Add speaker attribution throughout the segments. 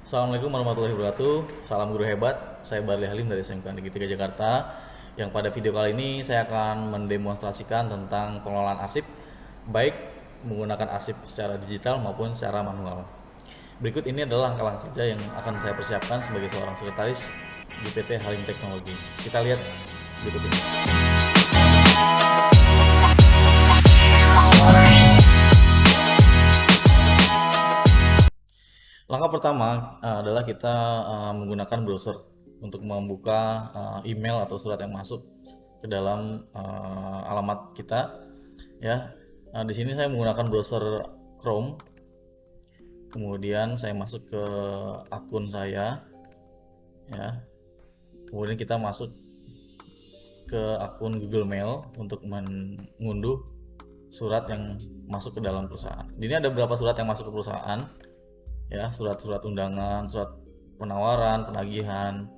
Speaker 1: Assalamualaikum warahmatullahi wabarakatuh. Salam guru hebat. Saya Barli Halim dari SMK Negeri 3 Jakarta. Yang pada video kali ini saya akan mendemonstrasikan tentang pengelolaan arsip, baik menggunakan arsip secara digital maupun secara manual. Berikut ini adalah langkah-langkah kerja yang akan saya persiapkan sebagai seorang sekretaris di PT Halim Teknologi. Kita lihat berikut ini. Langkah pertama adalah kita menggunakan browser untuk membuka email atau surat yang masuk ke dalam alamat kita. Ya, di sini saya menggunakan browser Chrome. Kemudian saya masuk ke akun saya, ya. Kemudian kita masuk ke akun Google Mail untuk mengunduh surat yang masuk ke dalam perusahaan. Di sini ada beberapa surat yang masuk ke perusahaan. Ya, surat-surat undangan, surat penawaran, penagihan,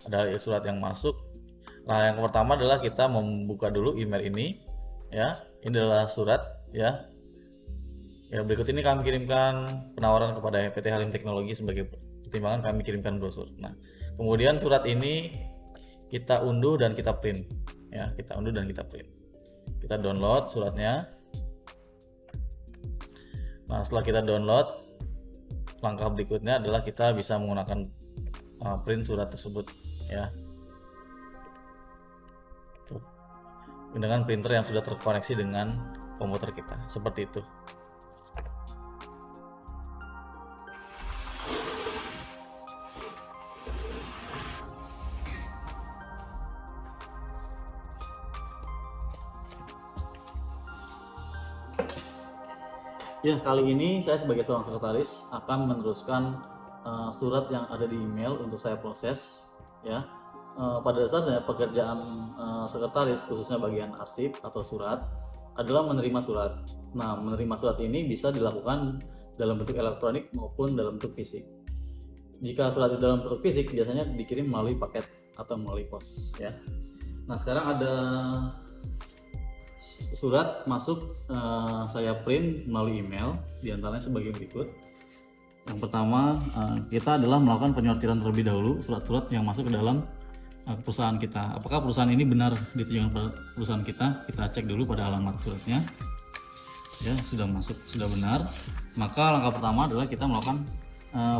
Speaker 1: ada surat yang masuk. Nah, yang pertama adalah kita membuka dulu email ini, ya. Ini adalah surat, ya. Ya, berikut ini kami kirimkan penawaran kepada PT Halim Teknologi sebagai pertimbangan kami kirimkan brosur. Nah, kemudian surat ini kita unduh dan kita print, ya. Kita unduh dan kita print. Kita download suratnya. Nah, setelah kita download, langkah berikutnya adalah kita bisa menggunakan print surat tersebut, ya, dengan printer yang sudah terkoneksi dengan komputer kita, seperti itu. Ya, kali ini saya sebagai seorang sekretaris akan meneruskan surat yang ada di email untuk saya proses, ya. Pada dasarnya pekerjaan sekretaris, khususnya bagian arsip atau surat, adalah menerima surat. Nah, menerima surat ini bisa dilakukan dalam bentuk elektronik maupun dalam bentuk fisik. Jika surat itu dalam bentuk fisik, biasanya dikirim melalui paket atau melalui pos, ya. Nah, sekarang ada surat masuk, saya print melalui email, diantaranya sebagai berikut. Yang pertama, kita adalah melakukan penyortiran terlebih dahulu surat-surat yang masuk ke dalam perusahaan kita. Apakah perusahaan ini benar ditujukan pada perusahaan kita? Kita cek dulu pada alamat suratnya. Ya, sudah masuk, sudah benar. Maka langkah pertama adalah kita melakukan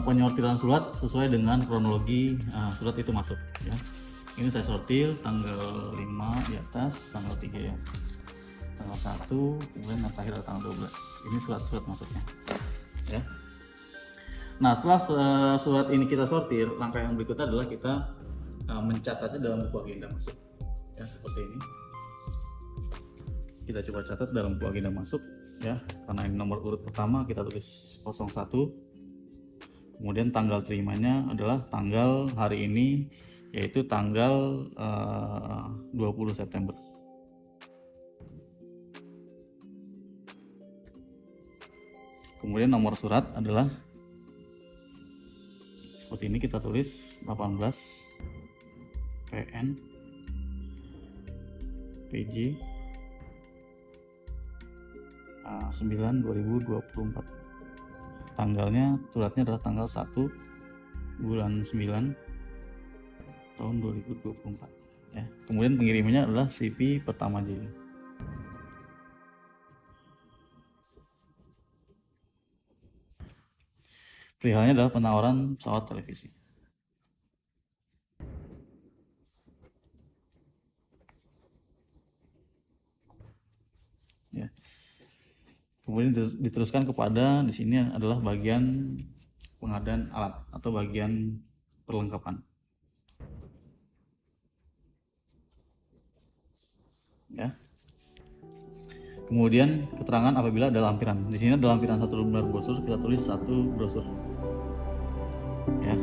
Speaker 1: penyortiran surat sesuai dengan kronologi surat itu masuk, ya. Ini saya sortir tanggal 5 di atas, tanggal 3, ya. Tanggal 1, kemudian yang terakhir tanggal 12. Ini surat-surat masuknya, ya. Nah, setelah surat ini kita sortir, langkah yang berikutnya adalah kita mencatatnya dalam buku agenda masuk, ya, seperti ini. Kita coba catat dalam buku agenda masuk, ya. Karena ini nomor urut pertama, kita tulis 01. Kemudian tanggal terimanya adalah tanggal hari ini, yaitu tanggal 20 September. Kemudian nomor surat adalah seperti ini, kita tulis 18 PN PJ 9 2024. Tanggalnya, suratnya adalah tanggal 1 bulan 9 tahun 2024, ya. Kemudian pengirimannya adalah CV Pertama J. Perihalnya adalah penawaran pesawat televisi. Ya. Kemudian diteruskan kepada, di sini adalah bagian pengadaan alat atau bagian perlengkapan. Ya. Kemudian keterangan apabila ada lampiran. Di sini ada lampiran 1 lembar brosur, kita tulis 1 brosur. Ya.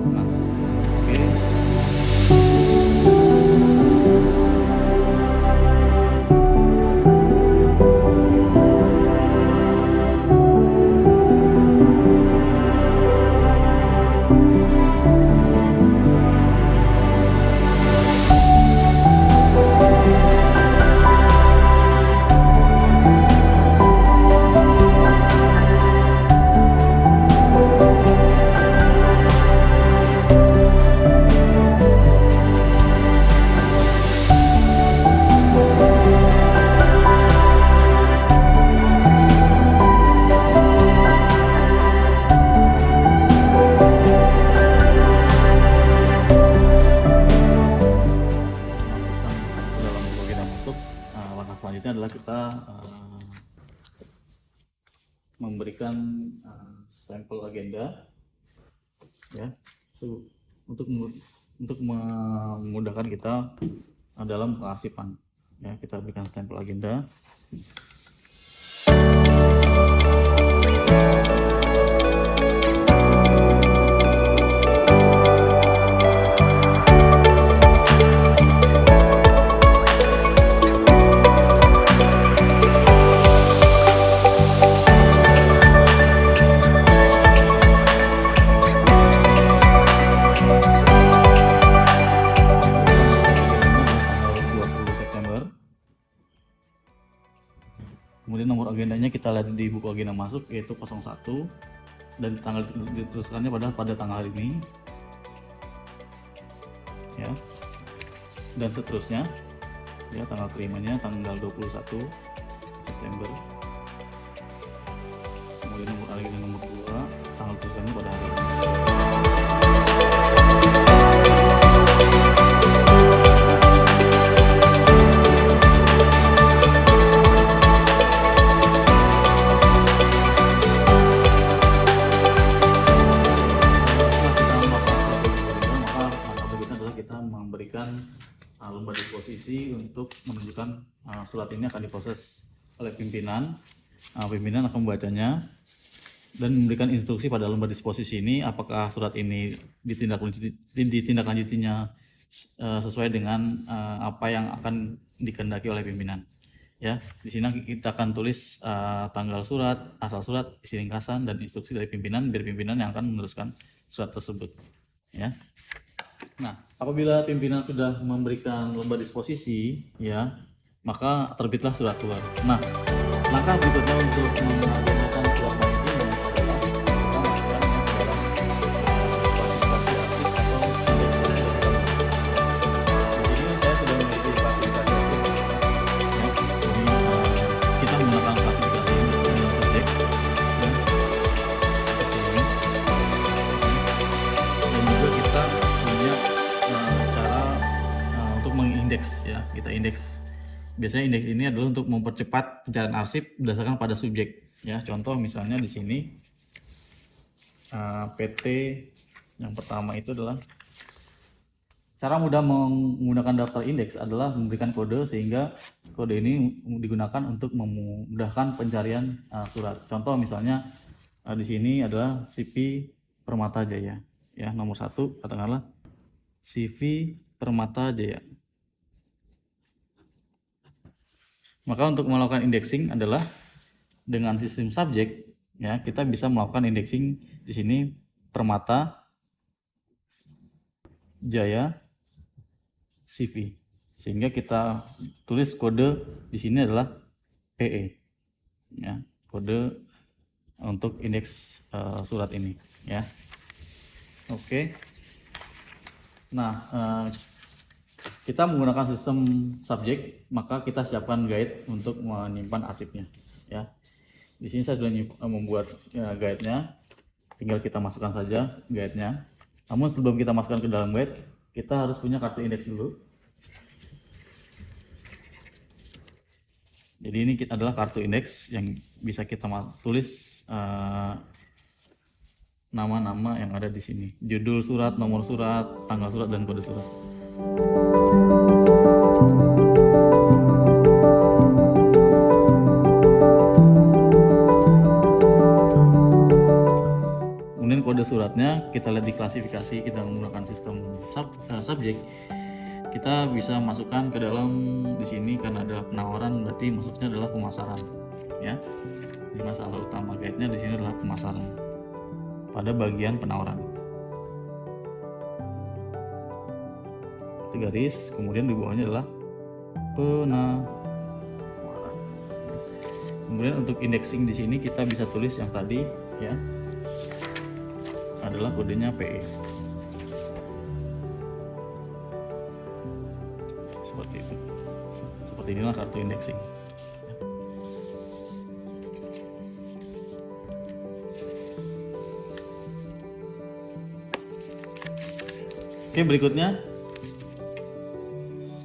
Speaker 1: Nah, oke. selanjutnya adalah kita memberikan sampel agenda, ya, untuk memudahkan kita dalam pengasipan. Ya, kita berikan sampel agenda. Kemudian nomor agendanya kita lihat di buku agenda masuk, yaitu 01, dan tanggal diteruskannya pada tanggal hari ini, ya, dan seterusnya, ya, tanggal terimanya tanggal 21 September. Kemudian nomor agenda nomor 2, tanggal diteruskannya pada hari ini. Lomba disposisi untuk menunjukkan surat ini akan diproses oleh pimpinan. Pimpinan akan membacanya dan memberikan instruksi pada lomba disposisi ini apakah surat ini ditindaklanjutinya sesuai dengan apa yang akan dikehendaki oleh pimpinan. Ya, di sini kita akan tulis tanggal surat, asal surat, isi ringkasan, dan instruksi dari pimpinan, biar pimpinan yang akan meneruskan surat tersebut. Ya. Nah, apabila pimpinan sudah memberikan lomba disposisi, ya, maka terbitlah surat keluar. Nah, langkah berikutnya untuk menggunakan surat ini adalah kita masukkan dalam klasifikasi arsip atau indeks. Di sini saya sudah memiliki klasifikasi arsip. Ya, jadi kita menggunakan klasifikasi ini dalam subjek. Ya, seperti ini. Dan juga kita cara untuk mengindeks, ya, kita indeks. Biasanya indeks ini adalah untuk mempercepat pencarian arsip berdasarkan pada subjek, ya. Contoh misalnya di sini PT yang pertama itu adalah cara mudah menggunakan daftar indeks adalah memberikan kode, sehingga kode ini digunakan untuk memudahkan pencarian surat. Contoh misalnya di sini adalah CV Permata Jaya, ya, nomor 1 katakanlah CV Permata Jaya. Maka untuk melakukan indexing adalah dengan sistem subjek, ya, kita bisa melakukan indexing di sini Permata Jaya CV, sehingga kita tulis kode di sini adalah PE, ya, kode untuk indeks surat ini, ya. Oke. Nah, kita menggunakan sistem subjek, maka kita siapkan guide untuk menyimpan arsipnya, ya. Di sini saya sudah membuat guide-nya, tinggal kita masukkan saja guide-nya. Namun sebelum kita masukkan ke dalam guide, kita harus punya kartu indeks dulu. Jadi ini adalah kartu indeks yang bisa kita tulis nama-nama yang ada di sini, judul surat, nomor surat, tanggal surat, dan kode surat. Kemudian kode suratnya kita lihat di klasifikasi, kita menggunakan sistem subjek. Kita bisa masukkan ke dalam di sini karena ada penawaran, berarti masuknya adalah pemasaran, ya. Jadi masalah utama guide-nya di sini adalah pemasaran pada bagian penawaran. Itu garis, kemudian di bawahnya adalah penawaran. Kemudian untuk indexing di sini kita bisa tulis yang tadi, ya, adalah kodenya PE. Seperti itu. Seperti inilah kartu indexing. Oke, berikutnya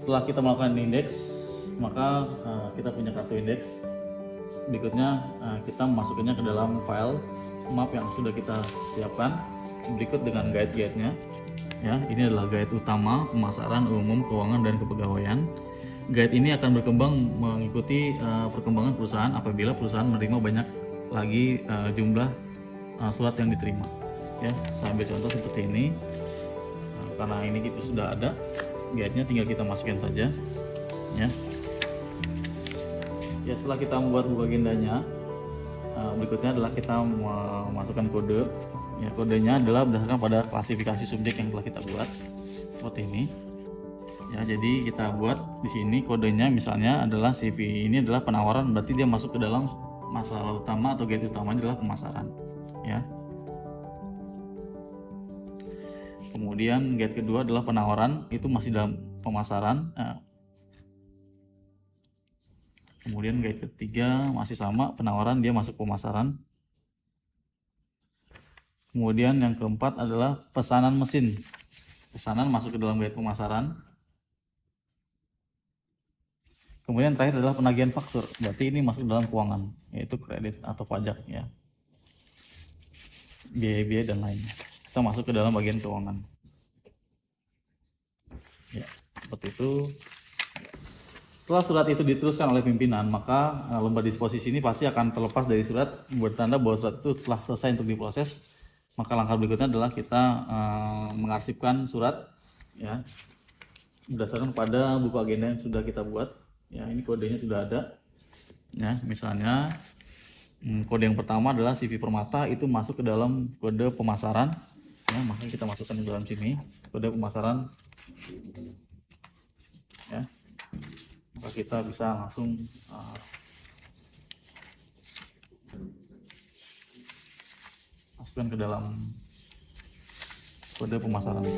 Speaker 1: setelah kita melakukan indeks, maka kita punya kartu indeks. Berikutnya kita memasukkannya ke dalam file map yang sudah kita siapkan berikut dengan guide-nya. Ya, ini adalah guide utama pemasaran umum, keuangan, dan kepegawaian. Guide ini akan berkembang mengikuti perkembangan perusahaan apabila perusahaan menerima banyak lagi jumlah surat yang diterima. Ya, saya ambil contoh seperti ini. Karena ini itu sudah ada guide-nya, tinggal kita masukkan saja. Ya. Ya, setelah kita membuat buku agendanya, berikutnya adalah kita memasukkan kode. Ya, kodenya adalah berdasarkan pada klasifikasi subjek yang telah kita buat seperti ini. Ya, jadi kita buat di sini kodenya misalnya adalah CV ini adalah penawaran, berarti dia masuk ke dalam masalah utama atau guide utamanya adalah pemasaran. Ya. Kemudian guide kedua adalah penawaran, itu masih dalam pemasaran. Kemudian guide ketiga masih sama, penawaran, dia masuk pemasaran. Kemudian yang keempat adalah pesanan mesin. Pesanan masuk ke dalam guide pemasaran. Kemudian terakhir adalah penagihan faktur, berarti ini masuk dalam keuangan, yaitu kredit atau pajak, ya, biaya-biaya dan lainnya. Kita masuk ke dalam bagian keuangan. Ya, seperti itu. Setelah surat itu diteruskan oleh pimpinan, maka lembar disposisi ini pasti akan terlepas dari surat, bertanda bahwa surat itu telah selesai untuk diproses. Maka langkah berikutnya adalah kita mengarsipkan surat, ya, berdasarkan pada buku agenda yang sudah kita buat. Ya, ini kodenya sudah ada. Ya, misalnya kode yang pertama adalah CV Permata, itu masuk ke dalam kode pemasaran. Ya, makanya kita masukkan di dalam sini kode pemasaran. Ya, maka kita bisa langsung masukkan ke dalam kode pemasaran.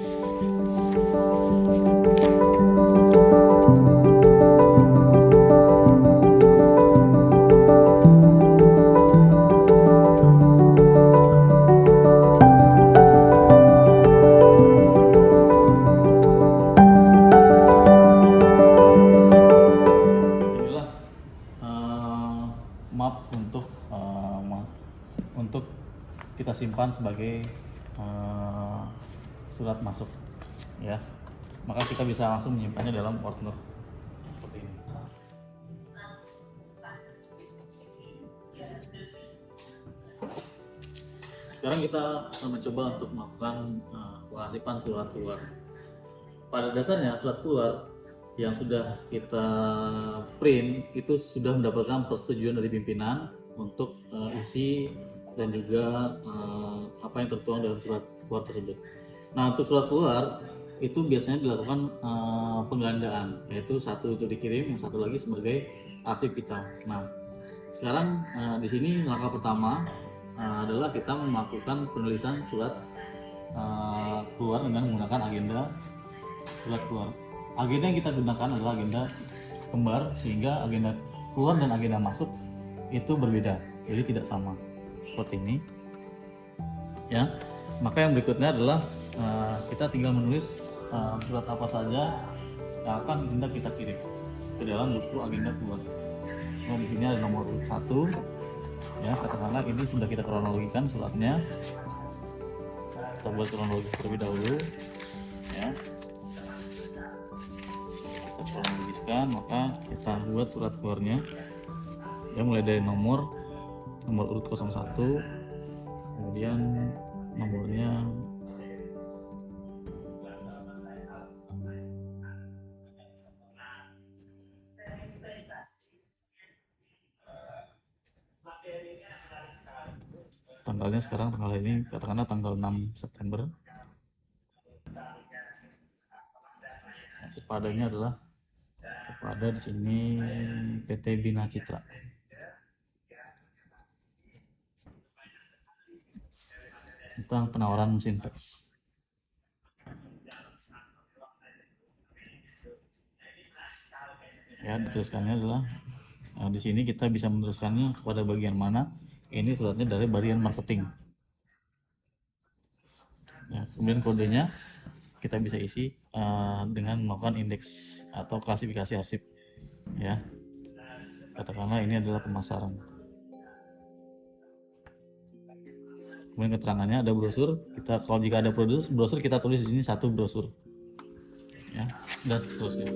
Speaker 1: Map untuk kita simpan sebagai surat masuk, ya. Maka kita bisa langsung menyimpannya dalam Wordnote seperti ini. Sekarang kita mencoba untuk melakukan pengarsipan surat keluar. Pada dasarnya surat keluar yang sudah kita print itu sudah mendapatkan persetujuan dari pimpinan untuk isi dan juga apa yang tertuang dalam surat keluar tersebut. Nah, untuk surat keluar itu biasanya dilakukan penggandaan, yaitu satu untuk dikirim, yang satu lagi sebagai arsip kita. Nah, sekarang di sini langkah pertama adalah kita melakukan penulisan surat keluar dengan menggunakan agenda surat keluar. Agenda yang kita gunakan adalah agenda kembar, sehingga agenda keluar dan agenda masuk itu berbeda, jadi tidak sama seperti ini, ya. Maka yang berikutnya adalah kita tinggal menulis surat apa saja yang akan hendak kita kirim ke dalam buku agenda keluar. Nah, di sini ada nomor 1, ya, katakanlah ini sudah kita kronologikan suratnya. Kita buat kronologi terlebih dahulu, ya. Kita kronologiskan, maka kita buat surat keluarnya, ya, mulai dari nomor urut 01, kemudian nomornya tanggalnya sekarang tanggal ini katakanlah tanggal 6 September. Kepadanya adalah kepada di sini PT Bina Citra. Tentang penawaran mesin fax. Ya, diteruskannya adalah di sini kita bisa meneruskannya kepada bagian mana. Ini suratnya dari bagian marketing. Ya, kemudian kodenya kita bisa isi dengan melakukan indeks atau klasifikasi arsip. ya. Katakanlah ini adalah pemasaran. Kemudian keterangannya ada brosur. Kita kalau jika ada brosur kita tulis di sini satu brosur, ya, dan seterusnya.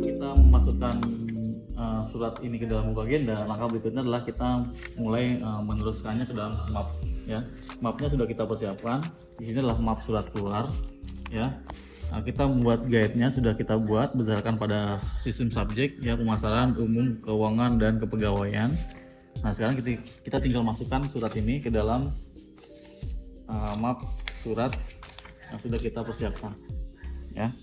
Speaker 1: Kita memasukkan surat ini ke dalam buku agenda. Langkah berikutnya adalah kita mulai meneruskannya ke dalam map, ya. Mapnya sudah kita persiapkan. Di sini adalah map surat keluar, ya. Nah, kita membuat guide-nya sudah kita buat berdasarkan pada sistem subjek, ya, pemasaran, umum, keuangan, dan kepegawaian. Nah, sekarang kita tinggal masukkan surat ini ke dalam map surat yang sudah kita persiapkan, ya.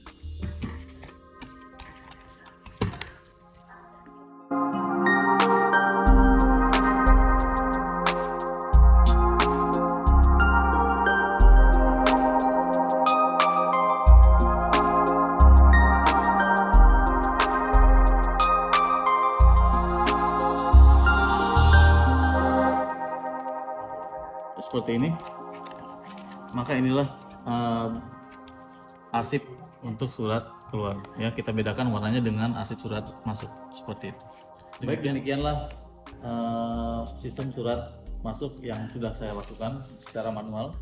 Speaker 1: Seperti ini, maka inilah arsip untuk surat keluar, ya. Kita bedakan warnanya dengan arsip surat masuk, seperti itu. Baik, demikianlah sistem surat masuk yang sudah saya lakukan secara manual.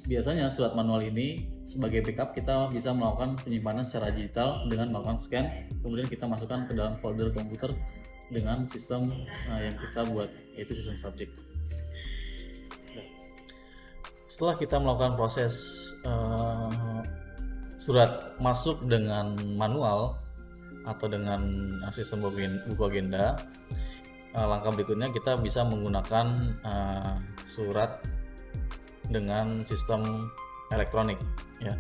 Speaker 1: Biasanya surat manual ini sebagai backup kita bisa melakukan penyimpanan secara digital dengan melakukan scan, kemudian kita masukkan ke dalam folder komputer dengan sistem yang kita buat, yaitu sistem subjek. Setelah kita melakukan proses surat masuk dengan manual atau dengan sistem buku agenda, langkah berikutnya kita bisa menggunakan surat dengan sistem elektronik, ya.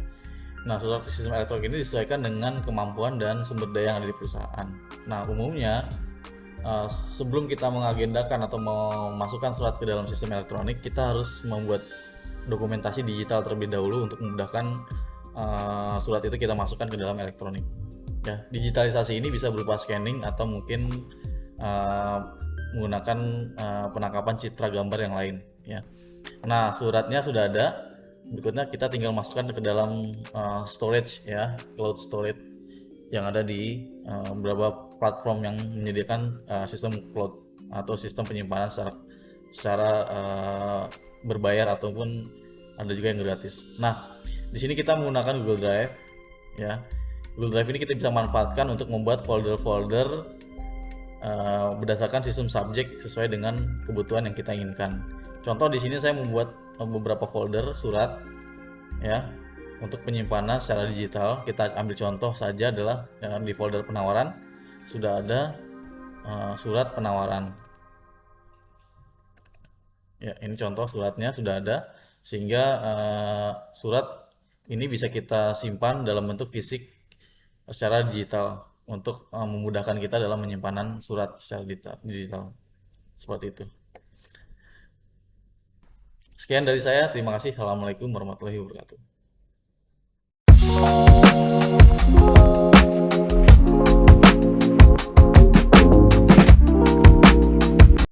Speaker 1: Nah, surat sistem elektronik ini disesuaikan dengan kemampuan dan sumber daya yang ada di perusahaan. Nah, umumnya sebelum kita mengagendakan atau memasukkan surat ke dalam sistem elektronik, kita harus membuat dokumentasi digital terlebih dahulu untuk memudahkan surat itu kita masukkan ke dalam elektronik, ya. Digitalisasi ini bisa berupa scanning atau mungkin menggunakan penangkapan citra gambar yang lain, ya. Nah, suratnya sudah ada. Berikutnya kita tinggal masukkan ke dalam storage, ya, cloud storage yang ada di beberapa platform yang menyediakan sistem cloud atau sistem penyimpanan secara berbayar ataupun ada juga yang gratis. Nah, di sini kita menggunakan Google Drive, ya. Google Drive ini kita bisa manfaatkan untuk membuat folder-folder berdasarkan sistem subjek sesuai dengan kebutuhan yang kita inginkan. Contoh di sini saya membuat beberapa folder surat, ya, untuk penyimpanan secara digital. Kita ambil contoh saja adalah di folder penawaran sudah ada surat penawaran. Ya, ini contoh suratnya sudah ada, sehingga surat ini bisa kita simpan dalam bentuk fisik secara digital untuk memudahkan kita dalam penyimpanan surat secara digital. Seperti itu. Sekian dari saya, terima kasih. Assalamualaikum warahmatullahi wabarakatuh.